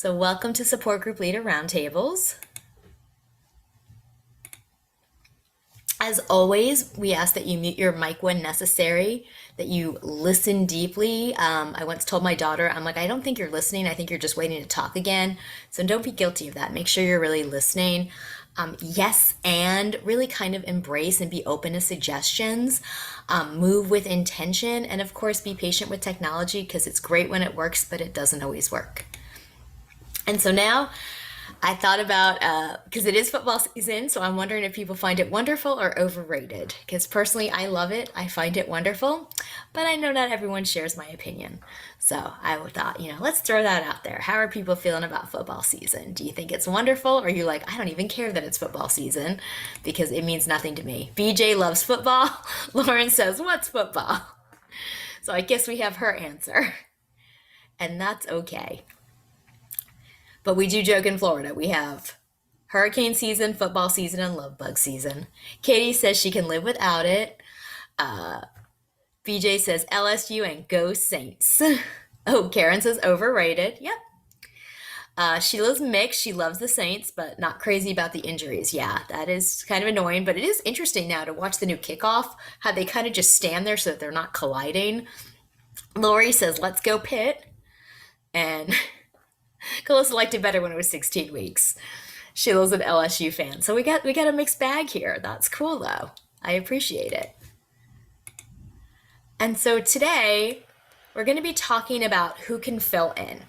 So welcome to Support Group Leader Roundtables. As always, we ask that you mute your mic when necessary, that you listen deeply. I once told my daughter, I'm like, I don't think you're listening. I think you're just waiting to talk again. So don't be guilty of that. Make sure you're really listening. Yes, and really kind of embrace and be open to suggestions. Move with intention. And of course, be patient with technology because it's great when it works, but it doesn't always work. And so now I thought about, because it is football season, so I'm wondering if people find it wonderful or overrated. Because personally, I love it. I find it wonderful, but I know not everyone shares my opinion. So I thought, let's throw that out there. How are people feeling about football season? Do you think it's wonderful? Or are you like, I don't even care that it's football season because it means nothing to me? BJ loves football. Lauren says, what's football? So I guess we have her answer. And that's okay. But we do joke in Florida. We have hurricane season, football season, and love bug season. Katie says she can live without it. BJ says LSU and go Saints. Oh, Karen says overrated. Yep. Sheila's mixed. She loves the Saints, but not crazy about the injuries. Yeah, that is kind of annoying, but it is interesting now to watch the new kickoff, how they kind of just stand there so that they're not colliding. Lori says, let's go Pitt. And Calissa liked it better when it was 16 weeks. Sheila's an LSU fan. So we got a mixed bag here. That's cool though. I appreciate it. And so today we're going to be talking about who can fill in.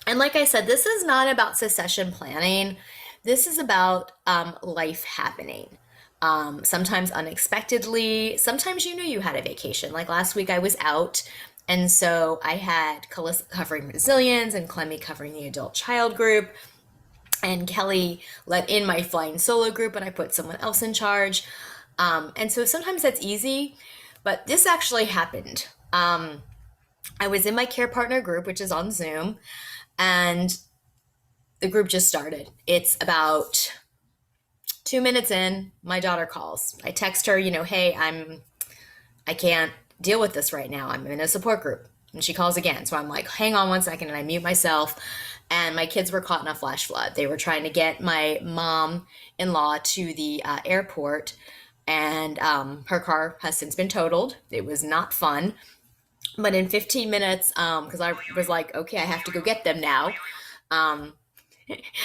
And like I said, this is not about succession planning. This is about life happening. Sometimes unexpectedly. Sometimes you knew you had a vacation. Like last week I was out, and so I had Calissa covering resilience and Clemmy covering the adult child group. And Kelly let in my flying solo group, and I put someone else in charge. And so sometimes that's easy, but this actually happened. I was in my care partner group, which is on Zoom, and the group just started. It's about 2 minutes in, my daughter calls. I text her, hey, I can't deal with this right now. I'm in a support group. And she calls again. So I'm like, hang on 1 second, and I mute myself. And my kids were caught in a flash flood. They were trying to get my mom-in-law to the airport, and her car has since been totaled. It was not fun. But in 15 minutes, because I was like, okay, I have to go get them now.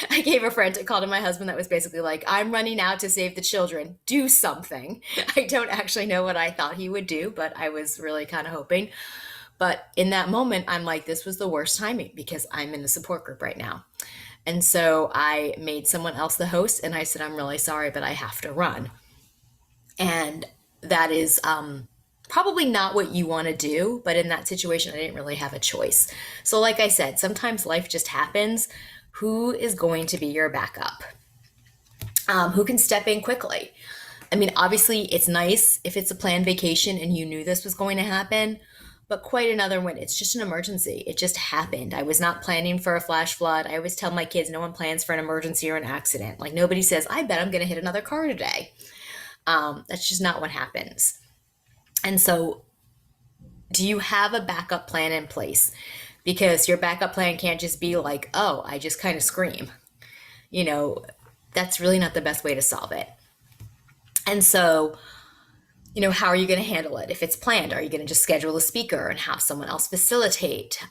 I gave a frantic call to my husband that was basically like, I'm running out to save the children. Do something. I don't actually know what I thought he would do, but I was really kind of hoping. But in that moment, I'm like, this was the worst timing because I'm in a support group right now. And so I made someone else the host, and I said, I'm really sorry, but I have to run. And that is probably not what you want to do, but in that situation, I didn't really have a choice. So like I said, sometimes life just happens. Who is going to be your backup? Who can step in quickly? I mean, obviously, it's nice if it's a planned vacation and you knew this was going to happen, but quite another when it's just an emergency. It just happened. I was not planning for a flash flood. I always tell my kids no one plans for an emergency or an accident. Like nobody says, I bet I'm going to hit another car today. That's just not what happens. And so, do you have a backup plan in place? Because your backup plan can't just be like, oh, I just kind of scream. That's really not the best way to solve it. And so, how are you going to handle it? If it's planned, are you going to just schedule a speaker and have someone else facilitate?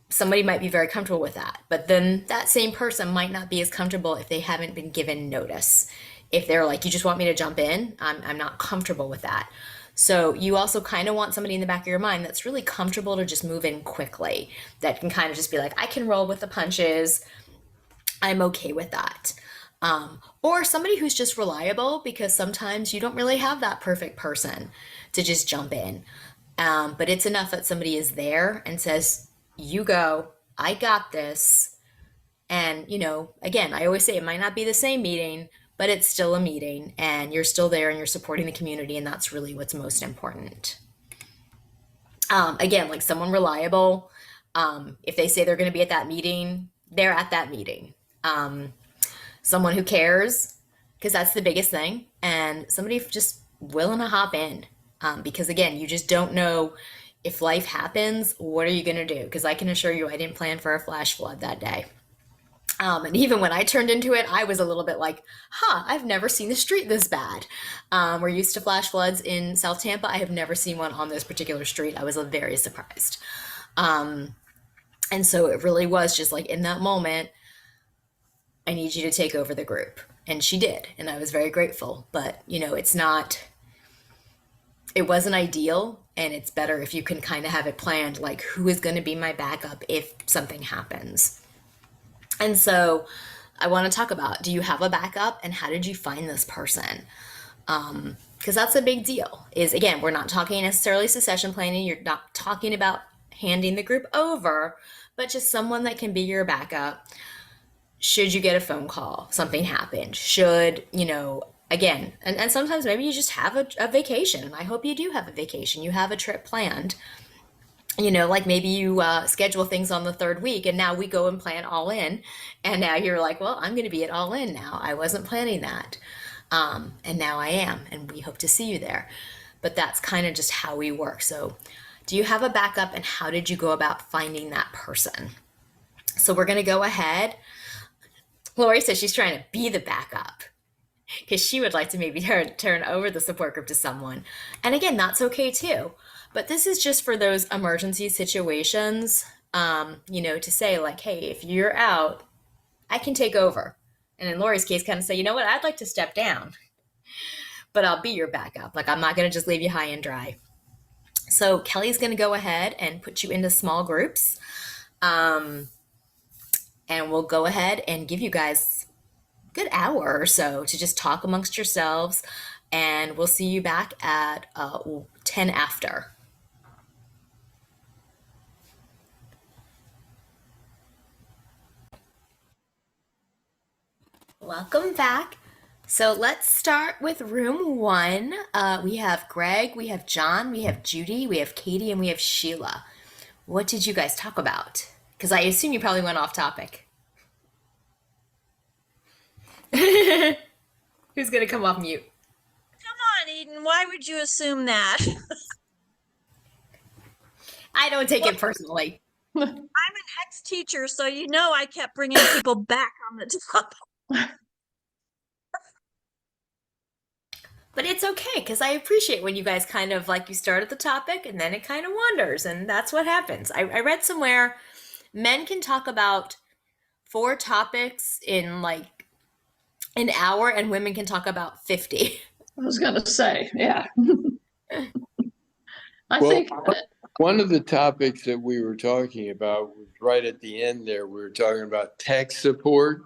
Somebody might be very comfortable with that, but then that same person might not be as comfortable if they haven't been given notice. If they're like, you just want me to jump in, I'm not comfortable with that. So you also kind of want somebody in the back of your mind that's really comfortable to just move in quickly, that can kind of just be like, I can roll with the punches. I'm okay with that. Or somebody who's just reliable, because sometimes you don't really have that perfect person to just jump in. But it's enough that somebody is there and says, you go, I got this. And, again, I always say it might not be the same meeting, but it's still a meeting and you're still there and you're supporting the community, and that's really what's most important. Again, like someone reliable, if they say they're going to be at that meeting, they're at that meeting. Someone who cares, because that's the biggest thing, and somebody just willing to hop in, because again, you just don't know If life happens, what are you going to do? Because I can assure you, I didn't plan for a flash flood that day. And even when I turned into it, I was a little bit like, I've never seen the street this bad. We're used to flash floods in South Tampa. I have never seen one on this particular street. I was very surprised. And so it really was just like in that moment, I need you to take over the group. And she did. And I was very grateful. But, it wasn't ideal. And it's better if you can kind of have it planned, like who is going to be my backup if something happens. And so I want to talk about, do you have a backup and how did you find this person? Because that's a big deal. Is again, we're not talking necessarily succession planning. You're not talking about handing the group over, but just someone that can be your backup. Should you get a phone call, something happened? Should, again, and sometimes maybe you just have a vacation. I hope you do have a vacation. You have a trip planned. Like maybe you schedule things on the third week and now we go and plan all in. And now you're like, well, I'm going to be at all in now. I wasn't planning that. And now I am. And we hope to see you there. But that's kind of just how we work. So, do you have a backup and how did you go about finding that person? So, we're going to go ahead. Lori says she's trying to be the backup because she would like to maybe turn over the support group to someone. And again, that's okay too. But this is just for those emergency situations, to say like, hey, if you're out, I can take over. And in Lori's case, kind of say, you know what, I'd like to step down, but I'll be your backup. Like, I'm not going to just leave you high and dry. So Kelly's going to go ahead and put you into small groups. And we'll go ahead and give you guys a good hour or so to just talk amongst yourselves. And we'll see you back at 10 after. Welcome back. So let's start with room one. We have Greg, we have John, we have Judy, we have Katie, and we have Sheila. What did you guys talk about? Because I assume you probably went off topic. Who's going to come off mute? Come on, Eden. Why would you assume that? I don't take it personally. I'm an ex-teacher, so I kept bringing people back on the topic. But it's okay because I appreciate when you guys kind of like you start at the topic and then it kind of wanders, and that's what happens. I read somewhere men can talk about 4 topics in like an hour and women can talk about 50. I was going to say, yeah. I think one of the topics that we were talking about was right at the end there. We were talking about tech support.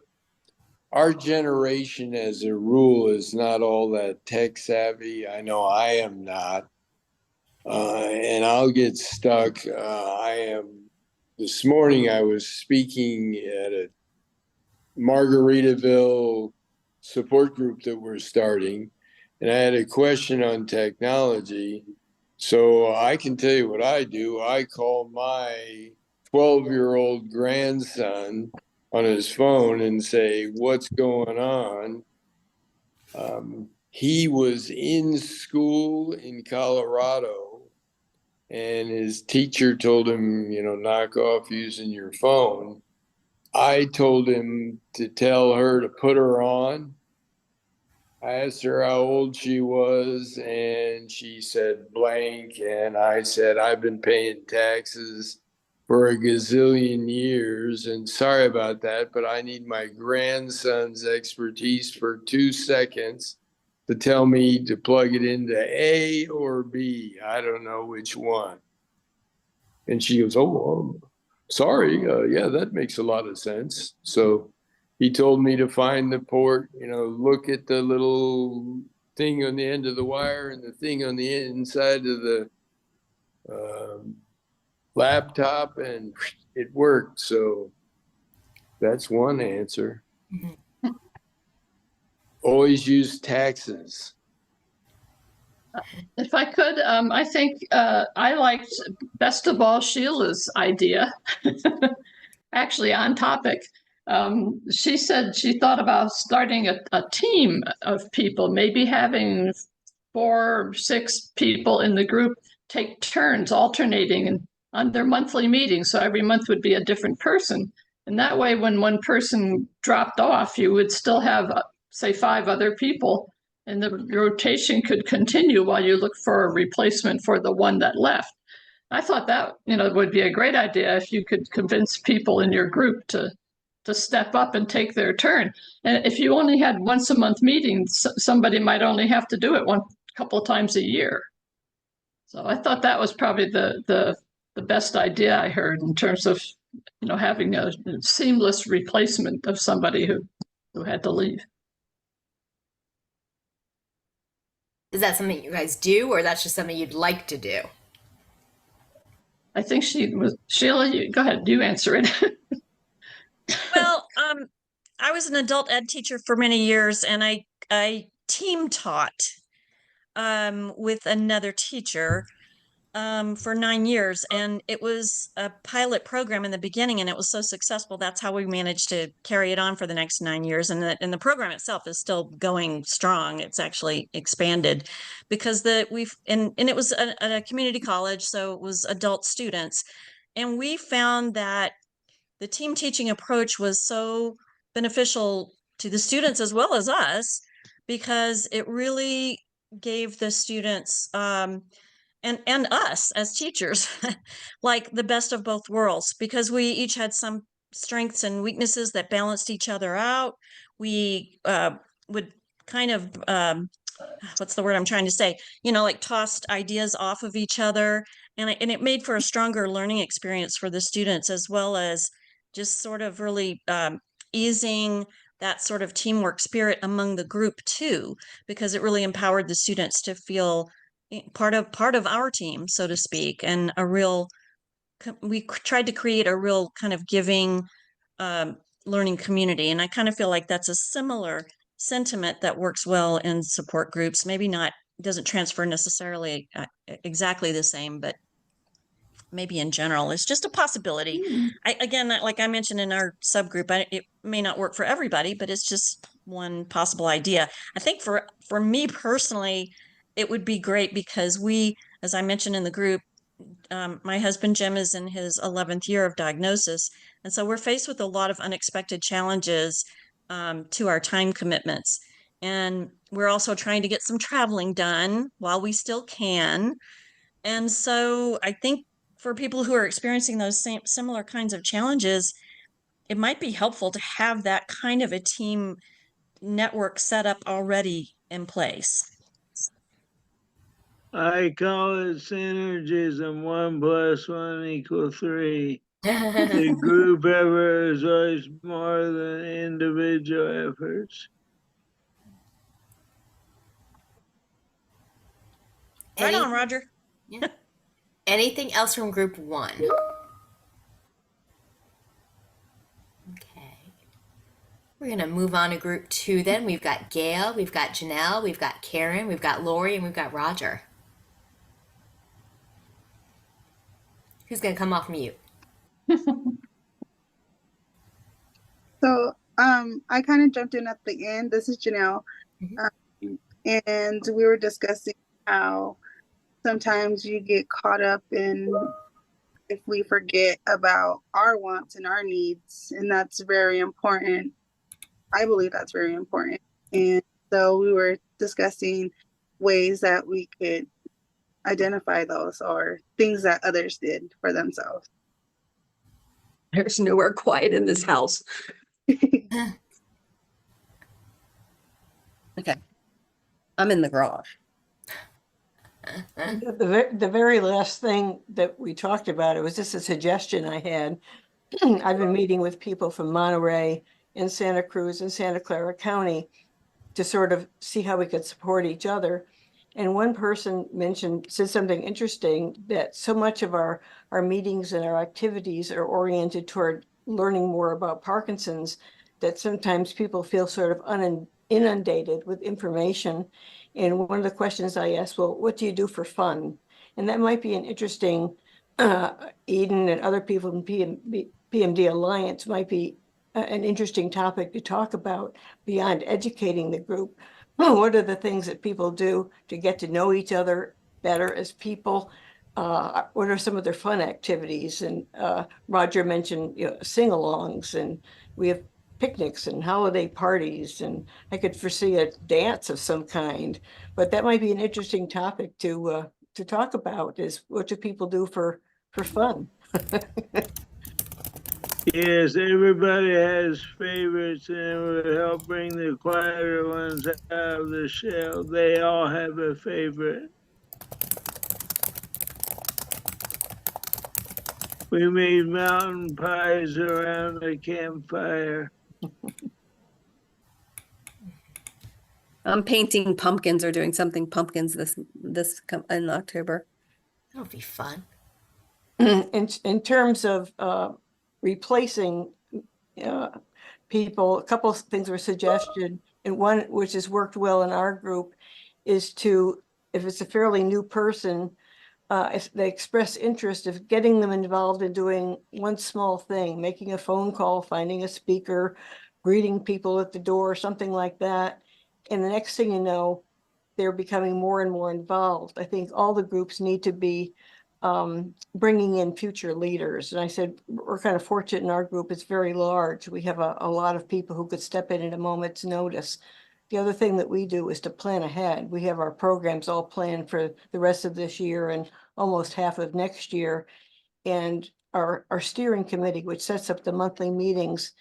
Our generation, as a rule, is not all that tech savvy. I know I am not. And I'll get stuck. This morning I was speaking at a Margaritaville support group that we're starting, and I had a question on technology. So I can tell you what I do. I call my 12-year-old grandson on his phone and say, what's going on? He was in school in Colorado and his teacher told him, knock off using your phone. I told him to tell her to put her on. I asked her how old she was, and she said blank. And I said, I've been paying taxes for a gazillion years, and sorry about that, but I need my grandson's expertise for 2 seconds to tell me to plug it into A or B. I don't know which one. And she goes, oh, sorry. Yeah, that makes a lot of sense. So he told me to find the port, look at the little thing on the end of the wire and the thing on the inside of the laptop, and it worked. So that's one answer. Mm-hmm. Always use taxes. If I could, I think I liked best of all Sheila's idea. Actually, on topic. She said she thought about starting a team of people, maybe having 4 or 6 people in the group take turns alternating and on their monthly meetings. So every month would be a different person. And that way, when one person dropped off, you would still have, say, 5 other people, and the rotation could continue while you look for a replacement for the one that left. I thought that, would be a great idea if you could convince people in your group to step up and take their turn. And if you only had once a month meetings, somebody might only have to do it one couple of times a year. So I thought that was probably the best idea I heard in terms of, having a seamless replacement of somebody who had to leave. Is that something you guys do, or that's just something you'd like to do? I think Sheila, go ahead, you answer it. Well, I was an adult ed teacher for many years, and I team taught with another teacher for 9 years, and it was a pilot program in the beginning, and it was so successful. That's how we managed to carry it on for the next 9 years, and the program itself is still going strong. It's actually expanded because it was at a community college, so it was adult students, and we found that the team teaching approach was so beneficial to the students as well as us, because it really gave the students and us as teachers like the best of both worlds, because we each had some strengths and weaknesses that balanced each other out. We would kind of what's the word I'm trying to say, like tossed ideas off of each other, and it made for a stronger learning experience for the students, as well as just sort of really easing that sort of teamwork spirit among the group too, because it really empowered the students to feel part of our team, so to speak, and we tried to create a real kind of giving learning community. And I kind of feel like that's a similar sentiment that works well in support groups. Maybe not, doesn't transfer necessarily exactly the same, but maybe in general, it's just a possibility. Again, like I mentioned in our subgroup, it may not work for everybody, but it's just one possible idea. I think for me personally, it would be great because we, as I mentioned in the group, my husband Jim is in his 11th year of diagnosis, and so we're faced with a lot of unexpected challenges to our time commitments, and we're also trying to get some traveling done while we still can. And so I think for people who are experiencing those similar kinds of challenges, it might be helpful to have that kind of a team network set up already in place. I call it synergism. 1 + 1 = 3. The group effort is always more than individual efforts. Right on, Roger. Yeah. Anything else from group 1? Okay. We're going to move on to group 2 then. We've got Gail, we've got Janelle, we've got Karen, we've got Lori, and we've got Roger. Who's going to come off mute? So I kind of jumped in at the end. This is Janelle. And we were discussing how sometimes you get caught up in if we forget about our wants and our needs. And that's very important. I believe that's very important. And so we were discussing ways that we could identify those or things that others did for themselves. There's nowhere quiet in this house. Okay. I'm in the garage. The very last thing that we talked about, it was just a suggestion I had. I've been meeting with people from Monterey and Santa Cruz and Santa Clara County to sort of see how we could support each other. And one person said something interesting, that so much of our meetings and our activities are oriented toward learning more about Parkinson's, that sometimes people feel sort of inundated with information. And one of the questions I asked, well, what do you do for fun? And that might be an interesting, Eden and other people in PMD Alliance might be an interesting topic to talk about beyond educating the group. What are the things that people do to get to know each other better as people? what are some of their fun activities? And Roger mentioned, sing-alongs, and we have picnics and holiday parties, and I could foresee a dance of some kind. But that might be an interesting topic to talk about, is what do people do for fun? Yes, everybody has favorites, and it will help bring the quieter ones out of the shell. They all have a favorite. We made mountain pies around a campfire. I'm painting pumpkins or doing something pumpkins in October. That'll be fun. In terms of replacing people, a couple of things were suggested, and one which has worked well in our group is to, if it's a fairly new person, if they express interest, of getting them involved in doing one small thing, making a phone call, finding a speaker, greeting people at the door, something like that. And the next thing you know, they're becoming more and more involved. I think all the groups need to be bringing in future leaders. And I said, we're kind of fortunate in our group, it's very large. We have a lot of people who could step in at a moment's notice. The other thing that we do is to plan ahead. We have our programs all planned for the rest of this year and almost half of next year. And our steering committee, which sets up the monthly meetings,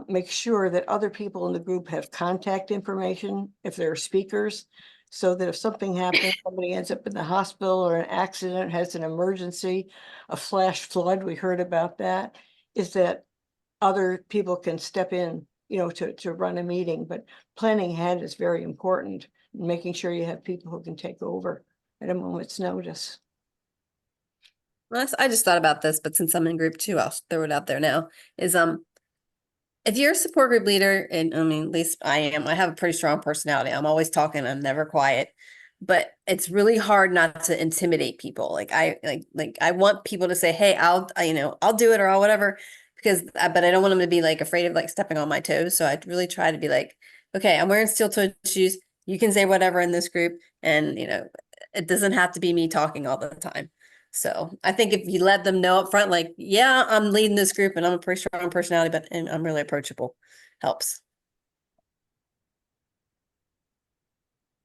make sure that other people in the group have contact information if they're speakers, so that if something happens, somebody ends up in the hospital or an accident, has an emergency, a flash flood, we heard about that, is that other people can step in, to run a meeting. But planning ahead is very important, making sure you have people who can take over at a moment's notice. Well, I just thought about this, but since I'm in group 2, I'll throw it out there now, is if you're a support group leader, and I mean, at least I am, I have a pretty strong personality. I'm always talking, I'm never quiet, but it's really hard not to intimidate people. Like I want people to say, hey, I'll do it, or I'll whatever, but I don't want them to be like afraid of like stepping on my toes. So I really try to be like, okay, I'm wearing steel-toed shoes. You can say whatever in this group, and it doesn't have to be me talking all the time. So I think if you let them know up front, like, yeah, I'm leading this group and I'm a pretty strong personality, and I'm really approachable, helps.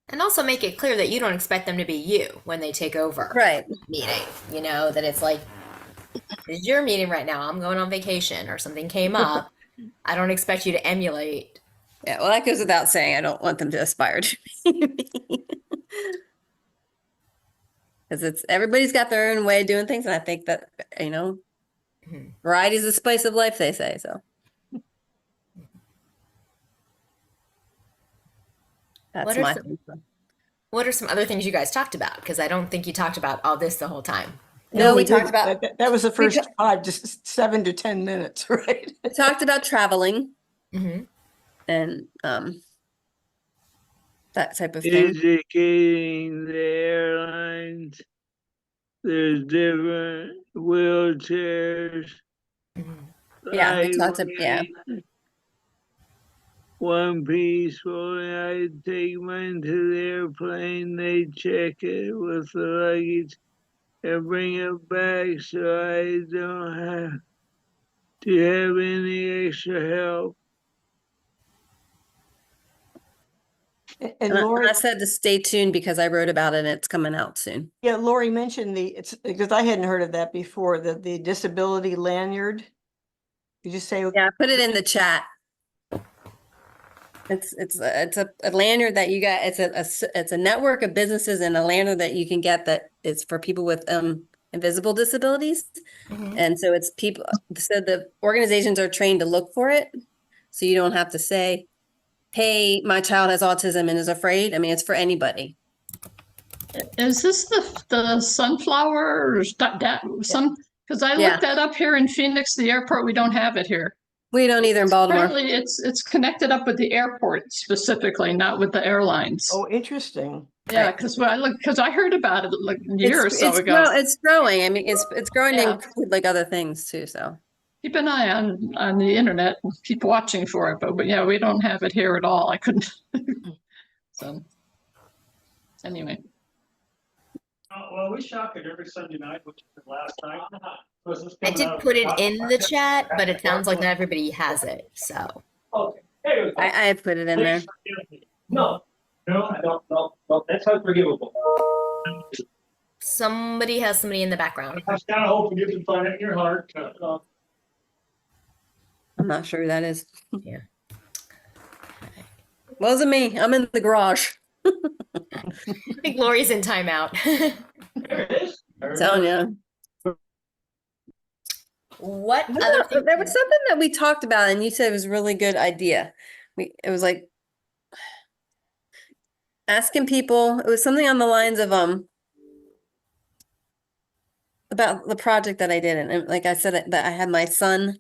And also make it clear that you don't expect them to be you when they take over Right. meeting, that it's like, it's your meeting right now. I'm going on vacation or something came up. I don't expect you to emulate. Yeah, well, that goes without saying. I don't want them to aspire to be me. Because everybody's got their own way of doing things, and I think that variety is the spice of life, they say. So that's my thing. What are some other things you guys talked about? Because I don't think you talked about all this the whole time. No, we talked about that was the first 7 to 10 minutes, right? We talked about traveling, Mm-hmm. and that type of thing. Educating the airlines. There's different wheelchairs. Yeah, we talked about, One piece, when I take mine to the airplane, they check it with the luggage and bring it back, so I don't have to have any extra help. And Lori, I said to stay tuned because I wrote about it and it's coming out soon. yeah, Lori mentioned it's because I hadn't heard of that before, the disability lanyard. Did you say? Yeah, I put it in the chat. It's a lanyard that you got. It's a network of businesses and a lanyard that you can get that is for people with invisible disabilities. Mm-hmm. And so it's people. So the organizations are trained to look for it, so you don't have to say, "Hey, my child has autism and is afraid." I mean, it's for anybody. Is this the sunflower or some? Because I looked that up here in Phoenix, the airport. We don't have it here. We don't either in Baltimore. Apparently, it's connected up with the airport specifically, not with the airlines. Oh, interesting. Yeah, because I heard about it like a year or so ago. It's growing. I mean, it's growing to include like other things too. So keep an eye on the internet and keep watching for it. But yeah, we don't have it here at all. I couldn't. So anyway. Well, we shop it every Sunday night, which is the last night. I did put it in the chat, but it sounds like not everybody has it. So Okay. There we go. I have put it in there. No, I don't. No, that's unforgivable. somebody has somebody in the background. I was kind of hoping you can find it in your heart. I'm not sure who that is. Yeah. Wasn't me. I'm in the garage. I think Lori's in timeout. There it is. Telling you. What other things? There was something that we talked about, and you said it was a really good idea. It was like asking people. It was something on the lines of about the project that I did, and like I said that I had my son.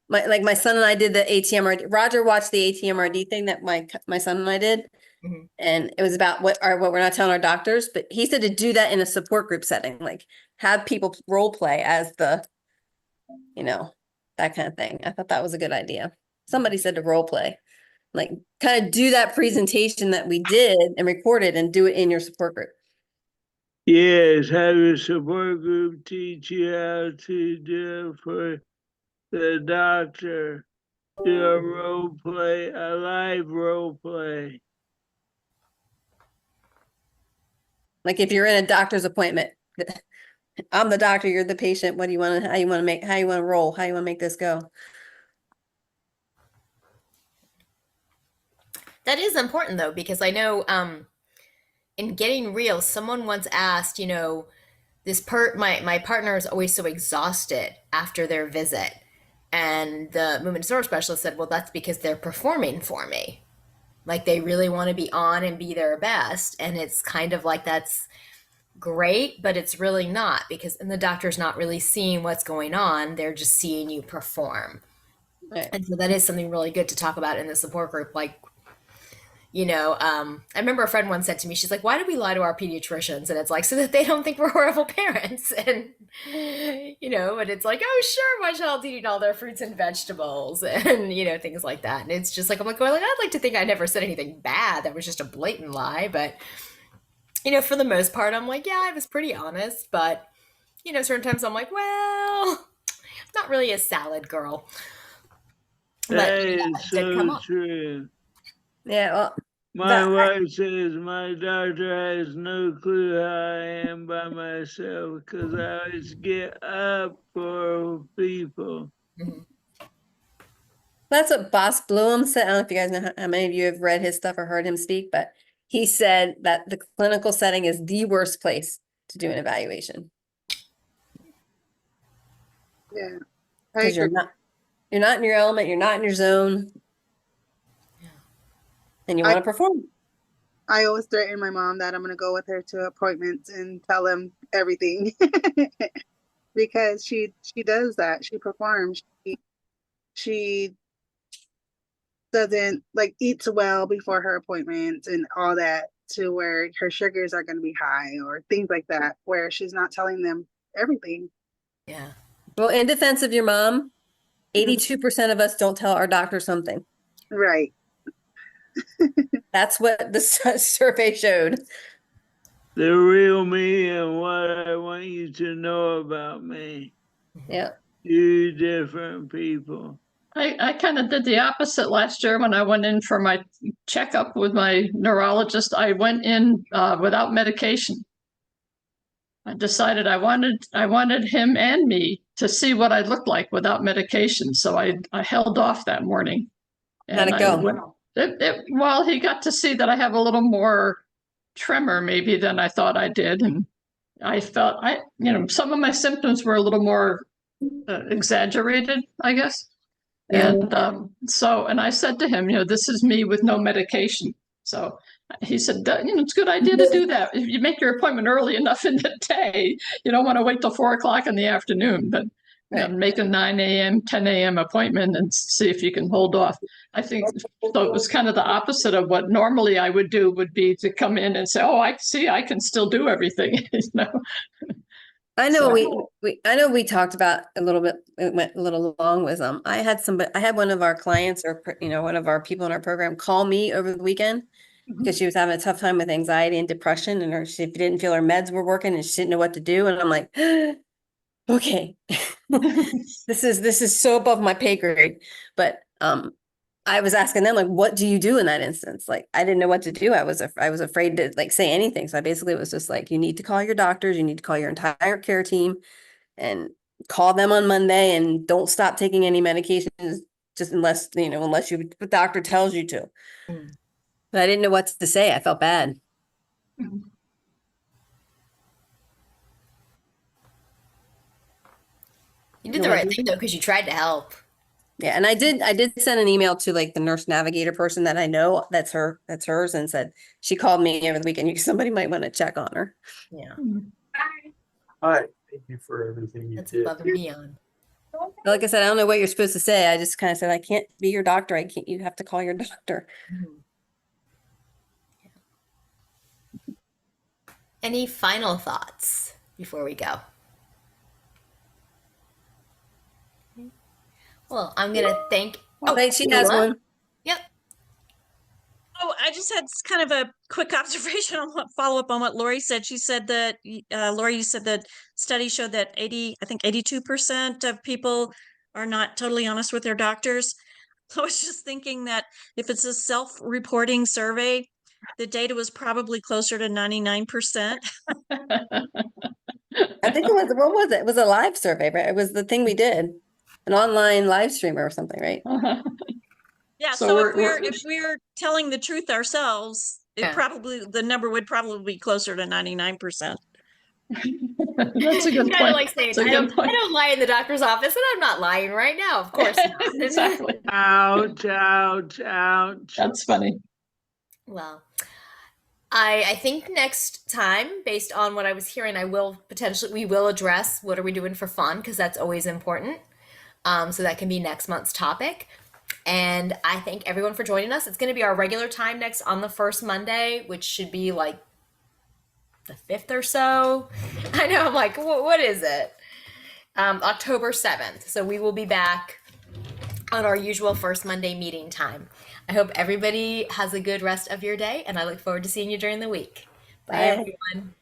My son and I did the ATMRD. Roger watched the ATMRD thing that my son and I did. Mhm. And it was about what we're not telling our doctors, but he said to do that in a support group setting, like have people role play as the, that kind of thing. I thought that was a good idea. Somebody said to role play, like kind of do that presentation that we did and recorded and do it in your support group. Yes, have a support group teach you how to do it for the doctor. Do a role play, a live role play. Like if you're in a doctor's appointment, I'm the doctor, you're the patient. What do you want to, how you want to roll, how you want to make this go? That is important though, because I know in Getting Real, someone once asked, my partner is always so exhausted after their visit. And the movement disorder specialist said, well, that's because they're performing for me. Like they really want to be on and be their best. And it's kind of like that's great, but it's really not, because and the doctor's not really seeing what's going on. They're just seeing you perform. Right. And so that is something really good to talk about in the support group. Like, I remember a friend once said to me, she's like, why do we lie to our pediatricians? And it's like, so that they don't think we're horrible parents. And, but it's like, oh, sure, my child's eating all their fruits and vegetables and, things like that. And it's just like, I'm like, well, I'd like to think I never said anything bad. That was just a blatant lie. But, for the most part, I'm like, yeah, I was pretty honest. But, certain times I'm like, well, I'm not really a salad girl. That is so true. Yeah, well, my wife says my doctor has no clue how I am by myself because I always get up for people. Mm-hmm. That's what Boss Bloom said. I don't know if you guys know how many of you have read his stuff or heard him speak, but he said that the clinical setting is the worst place to do an evaluation. Yeah. Because you're not in your element, you're not in your zone. And you want to perform. I always threaten my mom that I'm going to go with her to appointments and tell them everything because she does that. She performs. She doesn't eats well before her appointments and all that, to where her sugars are going to be high or things like that, where she's not telling them everything. Yeah. Well, in defense of your mom, 82% of us don't tell our doctor something. Right. That's what the survey showed. The real me and what I want you to know about me. Yeah. 2 different people. I kind of did the opposite last year when I went in for my checkup with my neurologist. I went in without medication. I decided I wanted him and me to see what I looked like without medication. So I held off that morning. How'd it go? Well, he got to see that I have a little more tremor maybe than I thought I did. And I felt some of my symptoms were a little more exaggerated, I guess. Yeah. And I said to him, this is me with no medication. So he said, it's a good idea to do that. If you make your appointment early enough in the day, you don't want to wait till 4 o'clock in the afternoon, but make a 9 a.m., 10 a.m. appointment and see if you can hold off. I think so. It was kind of the opposite of what normally I would do, would be to come in and say, oh, I see, I can still do everything. I know I know we talked about a little bit, it went a little long with I had one of our clients or one of our people in our program call me over the weekend because she was having a tough time with anxiety and depression, and she didn't feel her meds were working, and she didn't know what to do. And I'm like, okay, this is so above my pay grade. But I was asking them, like, what do you do in that instance? Like, I didn't know what to do. I was afraid to like say anything. So I basically was just like, you need to call your doctors, you need to call your entire care team, and call them on Monday, and don't stop taking any medications just unless the doctor tells you to. Mm. But I didn't know what to say. I felt bad. You did the right thing though, because you tried to help. Yeah, and I did send an email to like the nurse navigator person that I know, that's hers, and said she called me over the weekend. Somebody might want to check on her. Yeah, Hi, thank you for everything you that's did. above and beyond. Like I said, I don't know what you're supposed to say. I just kind of said, I can't be your doctor. You have to call your doctor. Mhm. Any final thoughts before we go? Well, I'm gonna thank. Oh, she has Sheila? one. Yep. Oh, I just had kind of a quick observation on follow up on what Lori said. She said that, Lori, you said that study showed that 82% of people are not totally honest with their doctors. I was just thinking that if it's a self-reporting survey, the data was probably closer to 99%. I think what was it? It was a live survey, right? It was the thing we did, an online live streamer or something, right? Yeah, So so we're- if we're telling the truth ourselves, Yeah. the number would probably be closer to 99%. That's a good Kind point. of like saying, That's a I good point. don't lie in the doctor's office, and I'm not lying right now. Of course not. Exactly. Ouch, ouch, ouch. That's funny. Well, I think next time, based on what I was hearing, we will address what are we doing for fun, because that's always important. So that can be next month's topic. And I thank everyone for joining us. It's going to be our regular time next on the first Monday, which should be like the 5th or so. I know, I'm like, what is it? October 7th. So we will be back on our usual first Monday meeting time. I hope everybody has a good rest of your day, and I look forward to seeing you during the week. Bye, Bye. everyone.